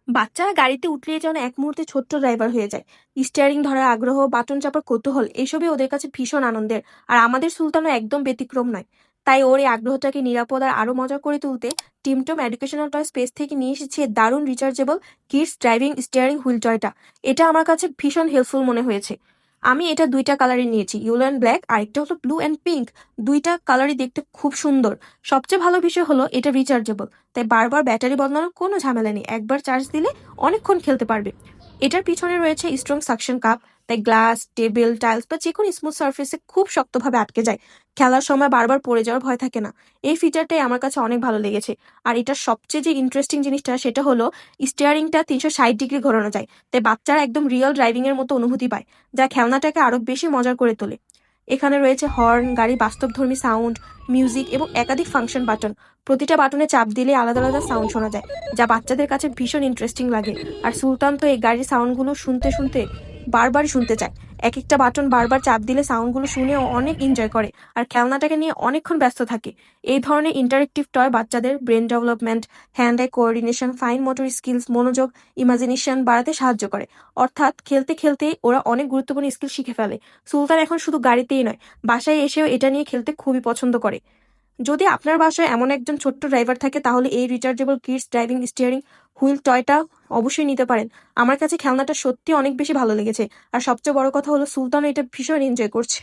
বাচ্চারা গাড়িতে উঠলেই যেন এক মুহূর্তে ছোট্ট ড্রাইভার হয়ে যায়। স্টিয়ারিং ধরার আগ্রহ, বাটন চাপার কৌতূহল এসবই ওদের কাছে ভীষণ আনন্দের। আর আমাদের সুলতানও একদম ব্যতিক্রম নয়। তাই ওর এই আগ্রহটাকে নিরাপদ আর আরো মজা করে তুলতে টিমটম এডুকেশনাল টয় স্পেস থেকে নিয়ে এসেছে দারুণ rechargeable kids driving steering wheel টয়টা। এটা আমার কাছে ভীষণ হেল্পফুল মনে হয়েছে। আমি এটা দুইটা কালারে নিয়েছি, ইয়েলো অ্যান্ড ব্ল্যাক, আর একটা হলো ব্লু অ্যান্ড পিঙ্ক। দুইটা কালারই দেখতে খুব সুন্দর। সবচেয়ে ভালো বিষয় হলো এটা রিচার্জেবল, তাই বারবার ব্যাটারি বদলানোর কোনো ঝামেলা নেই। একবার চার্জ দিলে অনেকক্ষণ খেলতে পারবে। এটার পিছনে রয়েছে স্ট্রং সাকশন কাপ, তাই গ্লাস, টেবিল, টাইলস বা যে কোনো স্মুথ সারফেসে খুব শক্তভাবে আটকে যায়। খেলার সময় বারবার পড়ে যাওয়ার ভয় থাকে না। এই ফিচারটাই আমার কাছে অনেক ভালো লেগেছে। আর এটার সবচেয়ে যে ইন্টারেস্টিং জিনিসটা সেটা হলো স্টিয়ারিংটা 360 ডিগ্রি ঘোরানো যায়, তাই বাচ্চারা একদম রিয়েল ড্রাইভিং এর মতো অনুভূতি পায়, যা খেলনাটাকে আরো বেশি মজার করে তোলে। এখানে রয়েছে হর্ন, গাড়ি বাস্তবধর্মী সাউন্ড, মিউজিক এবং একাধিক ফাংশন বাটন। প্রতিটা বাটনে চাপ দিলে আলাদা আলাদা সাউন্ড শোনা যায়, যা বাচ্চাদের কাছে ভীষণ ইন্টারেস্টিং লাগে। আর সুলতান তো এই গাড়ির সাউন্ডগুলো শুনতে শুনতে বারবার শুনতে চায়। এক একটা বাটন বারবার চাপ দিলে সাউন্ডগুলো শুনে ও অনেক এনজয় করে আর খেলনাটাকে নিয়ে অনেকক্ষণ ব্যস্ত থাকে। এই ধরনের ইন্টারেক্টিভ টয় বাচ্চাদের brain development, hand I coordination, fine motor skills, মনোযোগ, ইমাজিনেশন বাড়াতে সাহায্য করে। অর্থাৎ খেলতে খেলতে ওরা অনেক গুরুত্বপূর্ণ স্কিল শিখে ফেলে। সুলতান এখন শুধু গাড়িতেই নয়, বাসায় এসেও এটা নিয়ে খেলতে খুবই পছন্দ করে। যদি আপনার বাসায় এমন একজন ছোট্ট ড্রাইভার থাকে তাহলে এই rechargeable kids driving steering wheel টয়টা অবশ্যই নিতে পারেন। আমার কাছে খেলনাটা সত্যি অনেক বেশি ভালো লেগেছে। আর সবচেয়ে বড় কথা হলো সুলতানও এটা ভীষণ এনজয় করছে।